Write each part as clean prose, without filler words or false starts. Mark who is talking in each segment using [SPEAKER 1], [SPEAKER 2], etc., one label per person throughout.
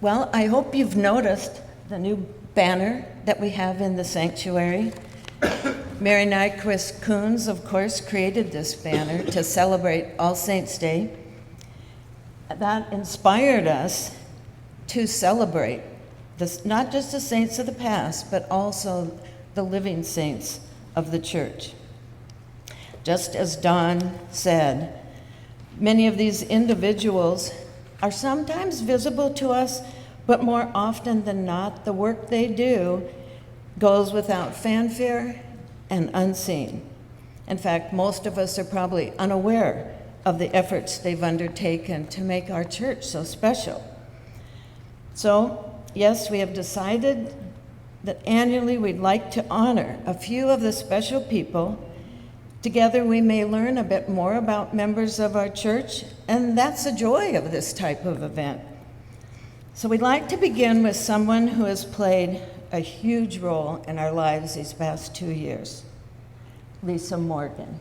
[SPEAKER 1] Well, I hope you've noticed the new banner that we have in the sanctuary. Mary Nyquist Coons, of course, created this banner to celebrate All Saints' Day. That inspired us to celebrate this, not just the saints of the past, but also the living saints of the church. Just as Don said, many of these individuals are sometimes visible to us, but more often than not, the work they do goes without fanfare and unseen. In fact, most of us are probably unaware of the efforts they've undertaken to make our church so special. So, yes, we have decided that annually we'd like to honor a few of the special people. Together we may learn a bit more about members of our church, and that's the joy of this type of event. So we'd like to begin with someone who has played a huge role in our lives these past 2 years, Lisa Morgan.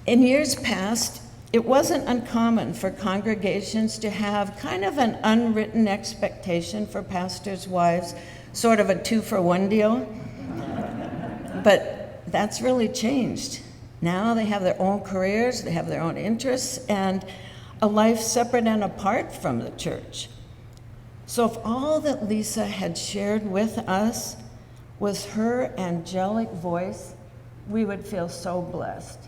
[SPEAKER 1] In years past, it wasn't uncommon for congregations to have kind of an unwritten expectation for pastors' wives, sort of a 2-for-1 deal. But that's really changed. Now they have their own careers, they have their own interests, and a life separate and apart from the church. So if all that Lisa had shared with us was her angelic voice, we would feel so blessed.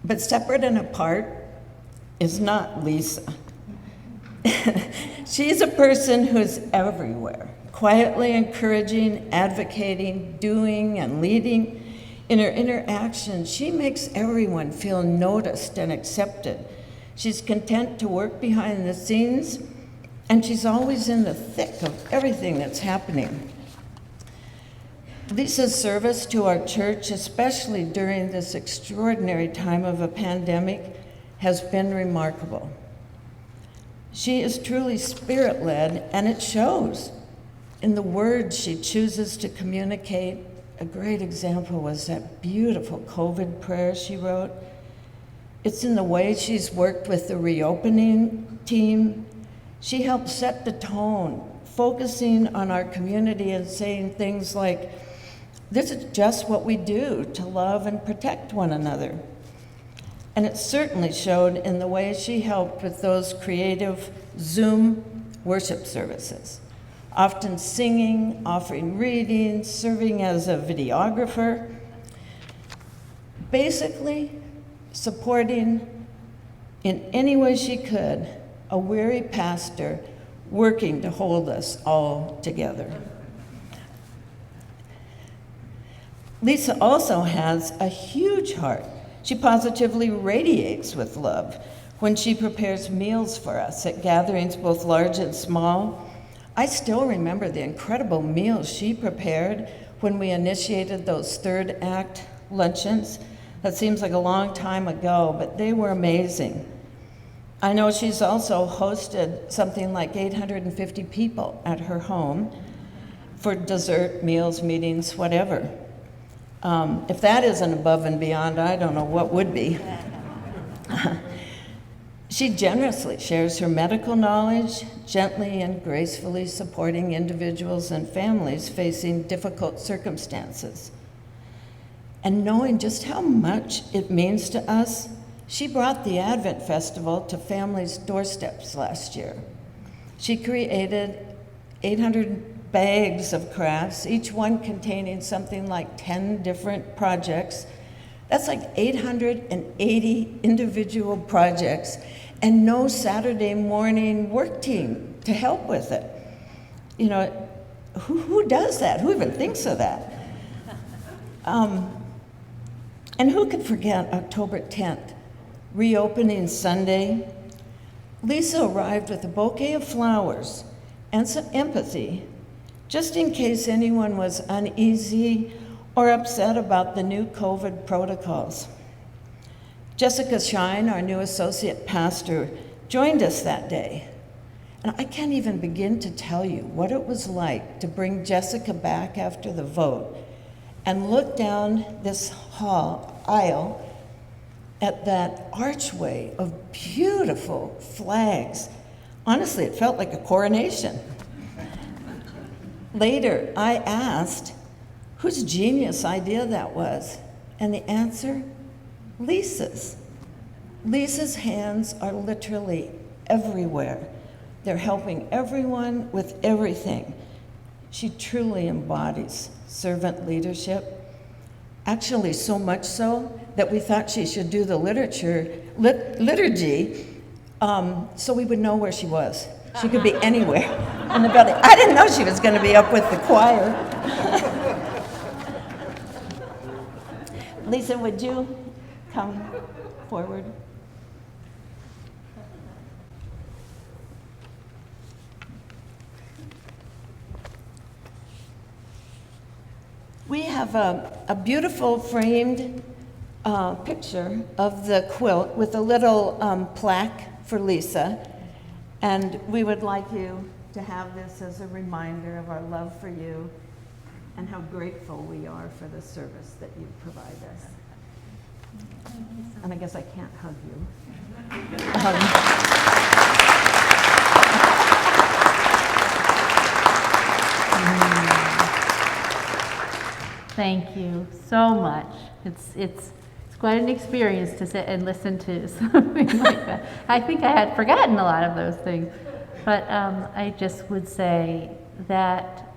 [SPEAKER 1] But separate and apart is not Lisa. She's a person who's everywhere, quietly encouraging, advocating, doing, and leading. In her interactions, she makes everyone feel noticed and accepted. She's content to work behind the scenes, and she's always in the thick of everything that's happening. Lisa's service to our church, especially during this extraordinary time of a pandemic, has been remarkable. She is truly spirit-led, and it shows in the words she chooses to communicate. A great example was that beautiful COVID prayer she wrote. It's in the way she's worked with the reopening team. She helped set the tone, focusing on our community and saying things like, "This is just what we do to love and protect one another." And it certainly showed in the way she helped with those creative Zoom worship services, often singing, offering readings, serving as a videographer, basically supporting in any way she could a weary pastor working to hold us all together. Lisa also has a huge heart. She positively radiates with love when she prepares meals for us at gatherings both large and small. I still remember the incredible meals she prepared when we initiated those third act luncheons. That seems like a long time ago, but they were amazing. I know she's also hosted something like 850 people at her home for dessert, meals, meetings, whatever. If that isn't above and beyond, I don't know what would be. She generously shares her medical knowledge, gently and gracefully supporting individuals and families facing difficult circumstances. And knowing just how much it means to us, she brought the Advent Festival to families' doorsteps last year. She created 800 bags of crafts, each one containing something like 10 different projects. That's like 880 individual projects, and no Saturday morning work team to help with it. You know, who does that? Who even thinks of that? And who could forget October 10th, reopening Sunday? Lisa arrived with a bouquet of flowers and some empathy, just in case anyone was uneasy or upset about the new COVID protocols. Jessica Shine, our new associate pastor, joined us that day. And I can't even begin to tell you what it was like to bring Jessica back after the vote and look down this aisle at that archway of beautiful flags. Honestly, it felt like a coronation. Later, I asked whose genius idea that was, and the answer, Lisa's. Lisa's hands are literally everywhere. They're helping everyone with everything. She truly embodies servant leadership. Actually, so much so that we thought she should do the liturgy so we would know where she was. She could be anywhere in the building. I didn't know she was going to be up with the choir. Lisa, would you come forward? We have a beautiful framed picture of the quilt with a little plaque for Lisa, and we would like you to have this as a reminder of our love for you and how grateful we are for the service that you provide us. And I guess I can't hug you.
[SPEAKER 2] Thank you so much. It's quite an experience to sit and listen to something like that. I think I had forgotten a lot of those things, but I just would say that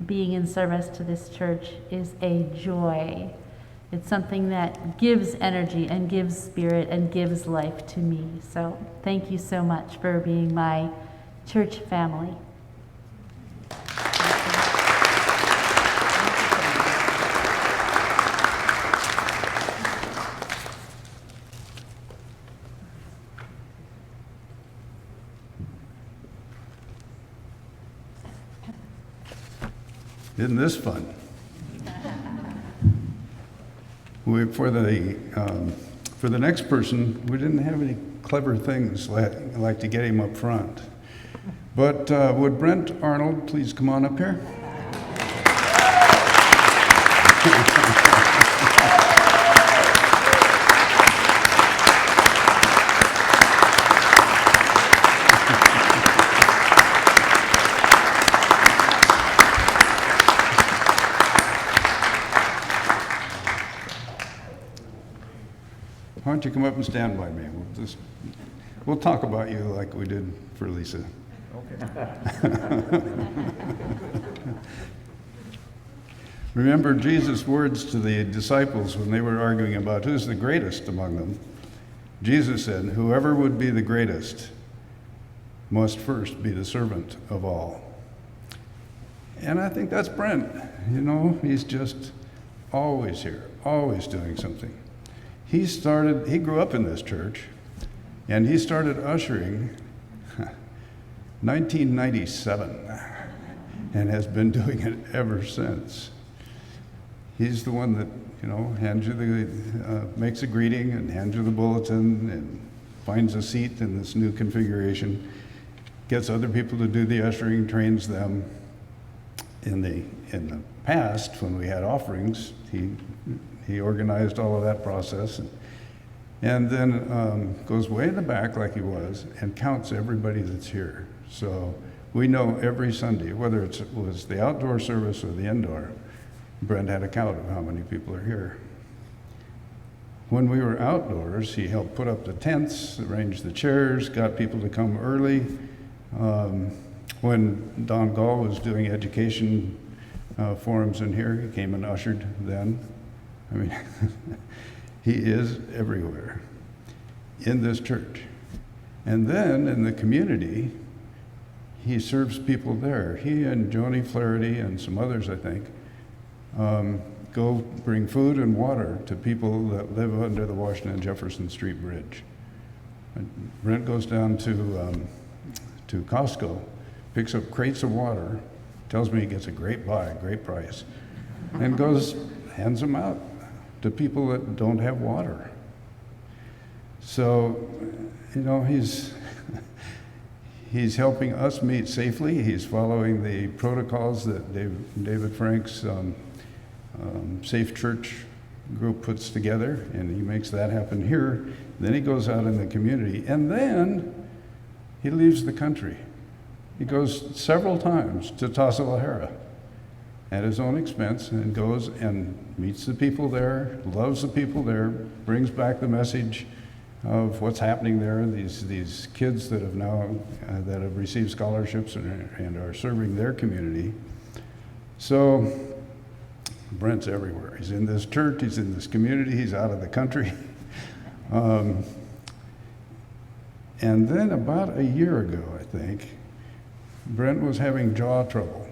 [SPEAKER 2] being in service to this church is a joy. It's something that gives energy and gives spirit and gives life to me. So thank you so much for being my church family.
[SPEAKER 3] Isn't this fun? For the next person, we didn't have any clever things like to get him up front. But would Brent Arnold please come on up here? Why don't you come up and stand by me? We'll talk about you like we did for Lisa. Okay. Remember Jesus' words to the disciples when they were arguing about who's the greatest among them. Jesus said, "Whoever would be the greatest must first be the servant of all." And I think that's Brent. You know, he's just always here, always doing something. He grew up in this church, and he started ushering 1997, and has been doing it ever since. He's the one that, hands you makes a greeting and hands you the bulletin and finds a seat in this new configuration, gets other people to do the ushering, trains them. In the past, when we had offerings, he organized all of that process, and then goes way in the back like he was and counts everybody that's here. So we know every Sunday, whether it was the outdoor service or the indoor, Brent had a count of how many people are here. When we were outdoors, he helped put up the tents, arrange the chairs, got people to come early. When Don Gall was doing education forums in here, he came and ushered then. I mean, he is everywhere in this church. And then in the community, he serves people there. He and Joni Flaherty and some others, I think, go bring food and water to people that live under the Washington Jefferson Street Bridge. And Brent goes down to Costco, picks up crates of water, tells me he gets a great buy, great price, and hands them out to people that don't have water. So, he's helping us meet safely. He's following the protocols that David Franks Safe Church group puts together, and he makes that happen here. Then he goes out in the community, and then he leaves the country. He goes several times to Tassajara at his own expense and goes and meets the people there, loves the people there, brings back the message of what's happening there, these kids that have now that have received scholarships and are serving their community. So Brent's everywhere. He's in this church, he's in this community, he's out of the country. And then about a year ago, I think, Brent was having jaw trouble.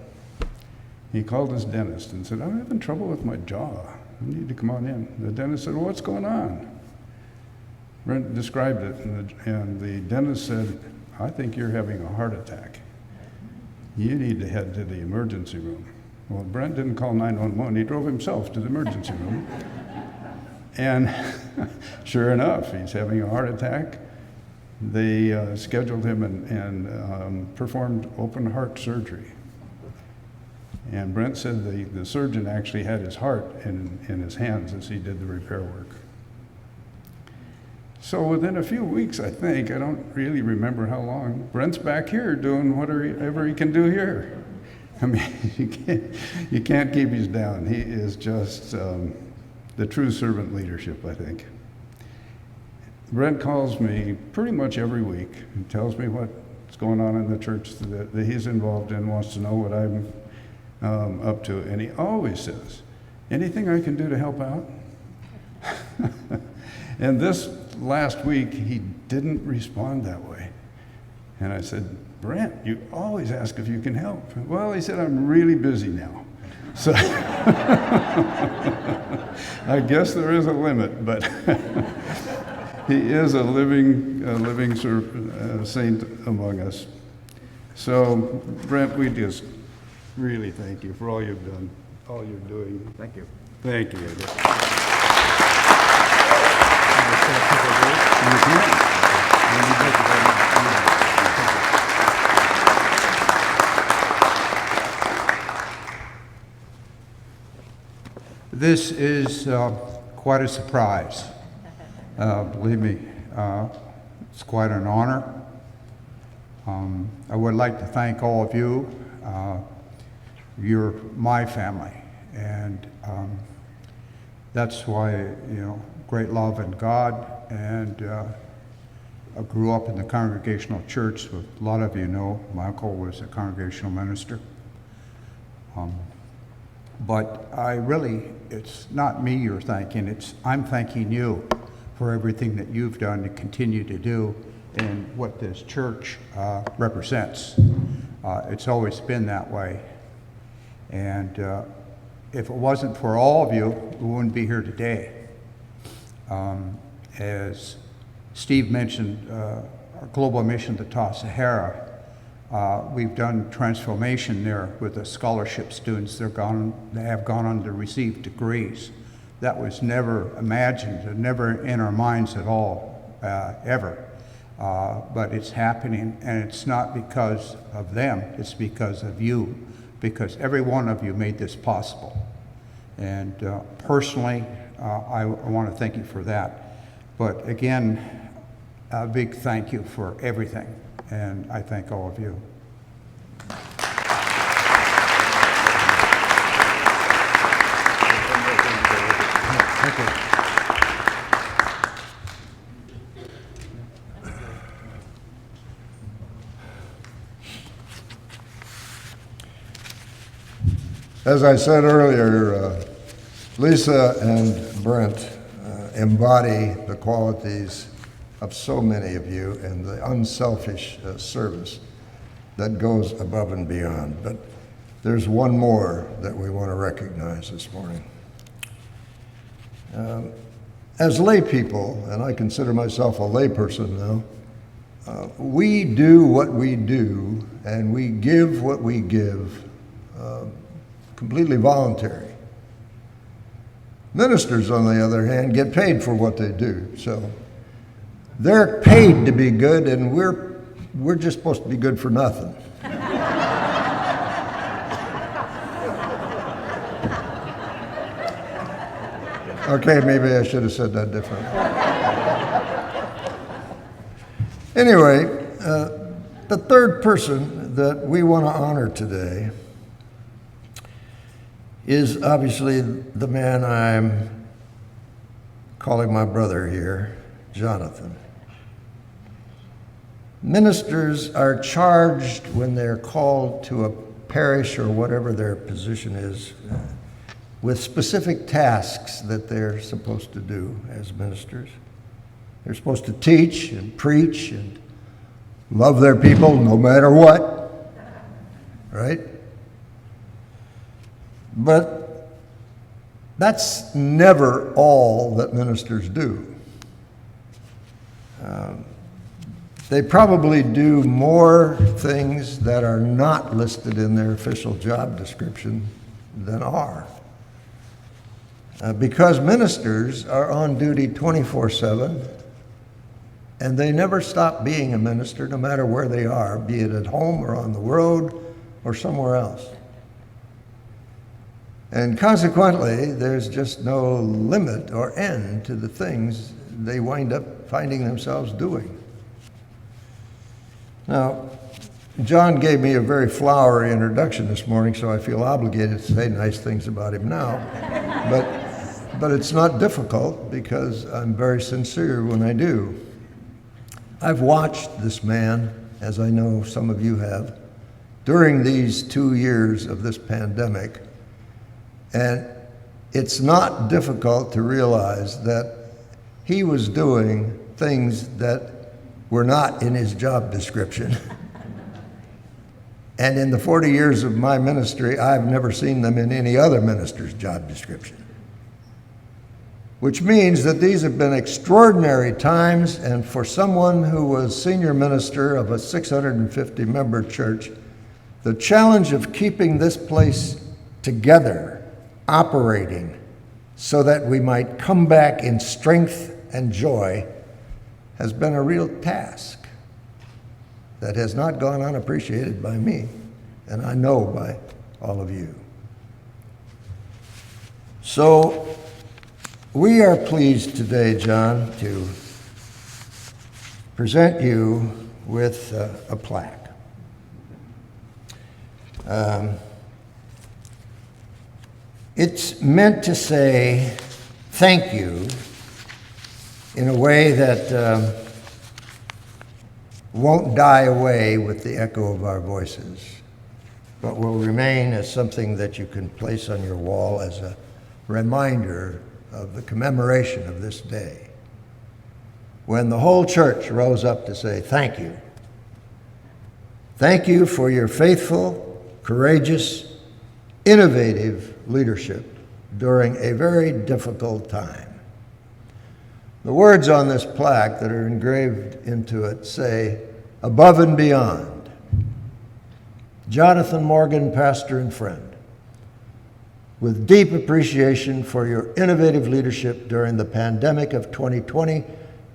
[SPEAKER 3] He called his dentist and said, "I'm having trouble with my jaw. I need to come on in." The dentist said, "Well, what's going on?" Brent described it, and the dentist said, "I think you're having a heart attack. You need to head to the emergency room." Well, Brent didn't call 911. He drove himself to the emergency room. And sure enough, he's having a heart attack. They scheduled him and performed open heart surgery. And Brent said the surgeon actually had his heart in his hands as he did the repair work. So within a few weeks, I think, I don't really remember how long, Brent's back here doing whatever he can do here. I mean, you can't keep him down. He is just the true servant leadership, I think. Brent calls me pretty much every week and tells me what's going on in the church that he's involved in, wants to know what I'm up to, and he always says, "Anything I can do to help out?" And this last week, he didn't respond that way. And I said, "Brent, you always ask if you can help." "Well," he said, "I'm really busy now." So I guess there is a limit, but he is a living saint among us. So, Brent, we just really thank you for all you've done, all you're doing.
[SPEAKER 4] Thank you.
[SPEAKER 3] Thank you.
[SPEAKER 4] This is quite a surprise. Believe me, it's quite an honor. I would like to thank all of you. You're my family, and that's why, great love in God. And I grew up in the Congregational Church, which a lot of you know. My uncle was a congregational minister. But it's not me you're thanking, I'm thanking you for everything that you've done to continue to do and what this church represents. It's always been that way. And if it wasn't for all of you, we wouldn't be here today. As Steve mentioned, our global mission to Tassajara, we've done transformation there with the scholarship students. They have gone on to receive degrees. That was never imagined, never in our minds at all, ever. But it's happening, and it's not because of them, it's because of you, because every one of you made this possible. And personally, I want to thank you for that. But again, a big thank you for everything, and I thank all of you. Thank you.
[SPEAKER 5] As I said earlier, Lisa and Brent embody the qualities of so many of you and the unselfish service that goes above and beyond. But there's one more that we want to recognize this morning. As lay people, and I consider myself a lay person now, we do what we do and we give what we give completely voluntary. Ministers, on the other hand, get paid for what they do. So they're paid to be good, and we're just supposed to be good for nothing. Okay, maybe I should have said that differently. Anyway, the third person that we want to honor today is obviously the man I'm calling my brother here, Jonathan. Ministers are charged when they're called to a parish or whatever their position is with specific tasks that they're supposed to do as ministers. They're supposed to teach and preach and love their people no matter what, right? But that's never all that ministers do. They probably do more things that are not listed in their official job description than are. Because ministers are on duty 24/7, and they never stop being a minister no matter where they are, be it at home or on the road or somewhere else. And consequently, there's just no limit or end to the things they wind up finding themselves doing. Now, John gave me a very flowery introduction this morning, so I feel obligated to say nice things about him now. But it's not difficult because I'm very sincere when I do. I've watched this man, as I know some of you have, during these 2 years of this pandemic, and it's not difficult to realize that he was doing things that were not in his job description. And in the 40 years of my ministry, I've never seen them in any other minister's job description. Which means that these have been extraordinary times, and for someone who was senior minister of a 650-member church, the challenge of keeping this place together, operating, so that we might come back in strength and joy, has been a real task that has not gone unappreciated by me, and I know by all of you. So we are pleased today, John, to present you with a plaque. It's meant to say thank you in a way that won't die away with the echo of our voices, but will remain as something that you can place on your wall as a reminder of the commemoration of this day, when the whole church rose up to say thank you. Thank you for your faithful, courageous, innovative leadership during a very difficult time. The words on this plaque that are engraved into it say, "Above and beyond, Jonathan Morgan, pastor and friend, with deep appreciation for your innovative leadership during the pandemic of 2020,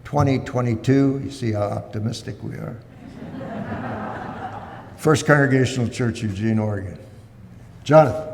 [SPEAKER 5] 2022, you see how optimistic we are, First Congregational Church, Eugene, Oregon." Jonathan.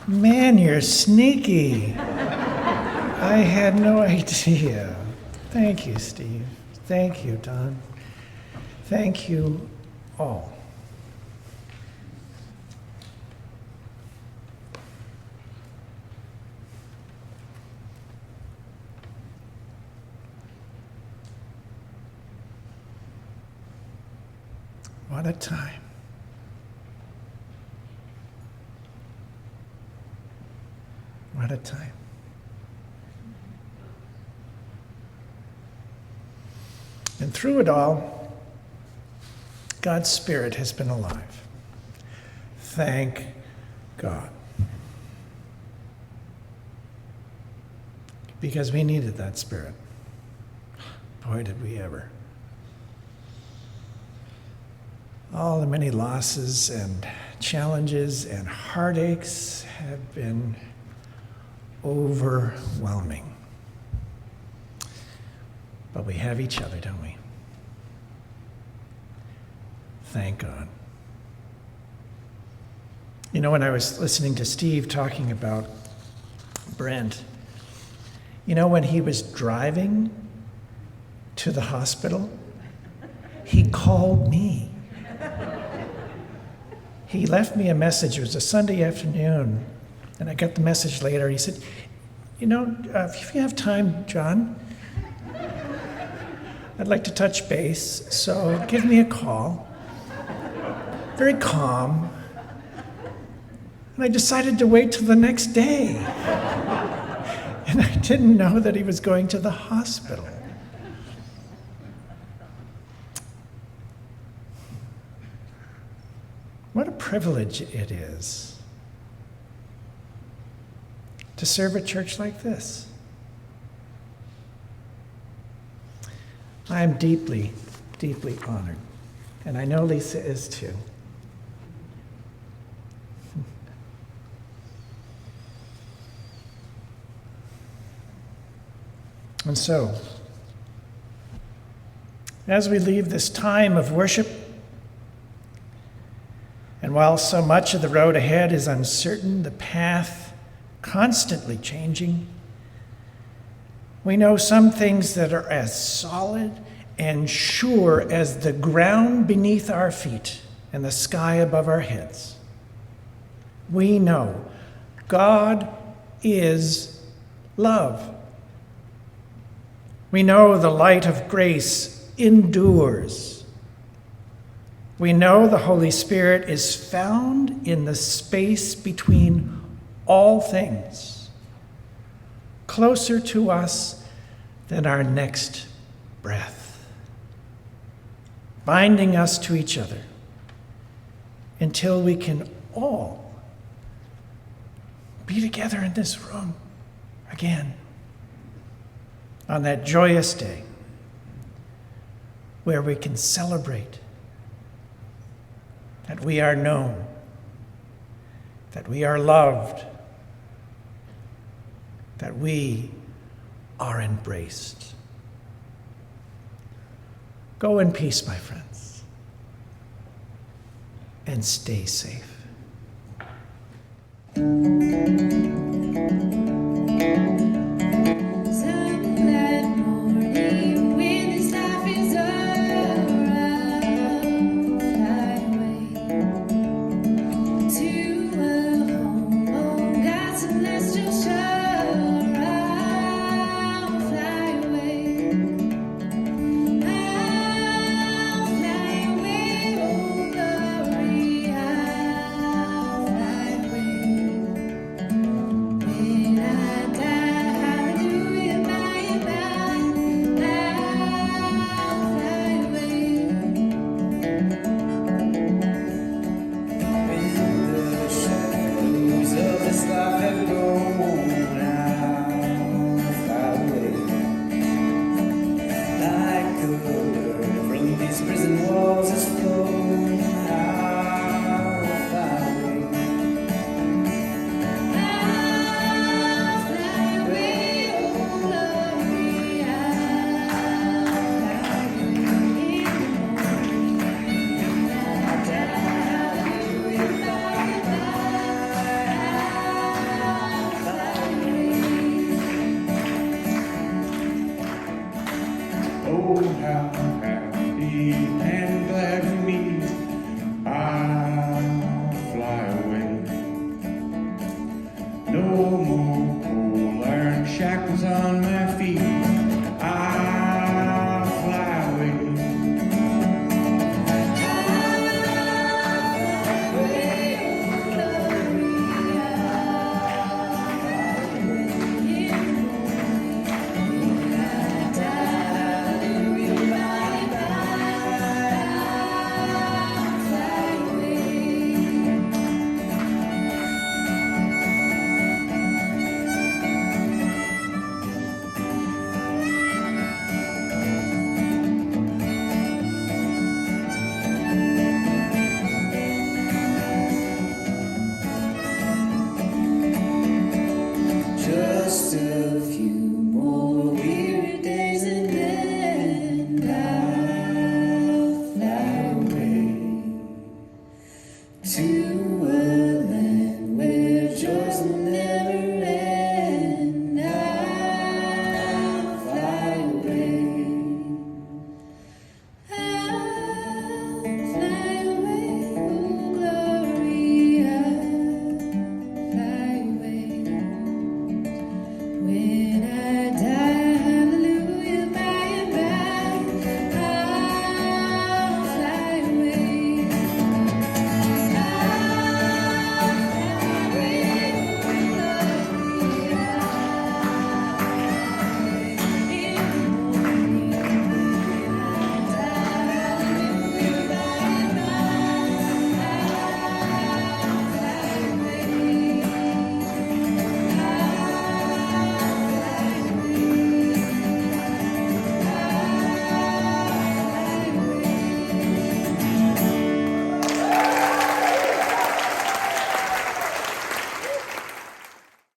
[SPEAKER 6] Man, you're sneaky. I had no idea. Thank you, Steve. Thank you, Don. Thank you all. What a time. What a time. And through it all, God's Spirit has been alive. Thank God. Because we needed that spirit. Boy, did we ever. All the many losses and challenges and heartaches have been overwhelming. But we have each other, don't we? Thank God. You know, when I was listening to Steve talking about Brent, you know, when he was driving to the hospital, he called me. He left me a message. It was a Sunday afternoon, and I got the message later. He said, you know, if you have time, John, I'd like to touch base, so give me a call. Very calm. And I decided to wait till the next day. And I didn't know that he was going to the hospital. What a privilege it is to serve a church like this. I am deeply, deeply honored, and I know Lisa is too. And so, as we leave this time of worship, and while so much of the road ahead is uncertain, the path constantly changing, we know some things that are as solid and sure as the ground beneath our feet and the sky above our heads. We know God is love. We know the light of grace endures. We know the Holy Spirit is found in the space between all things, closer to us than our next breath, binding us to each other until we can all be together in this room again on that joyous day where we can celebrate that we are known, that we are loved, that we are embraced. Go in peace, my friends, and stay safe.
[SPEAKER 7] Oh, how happy and glad for me, I'll fly away. No more cold iron shackles on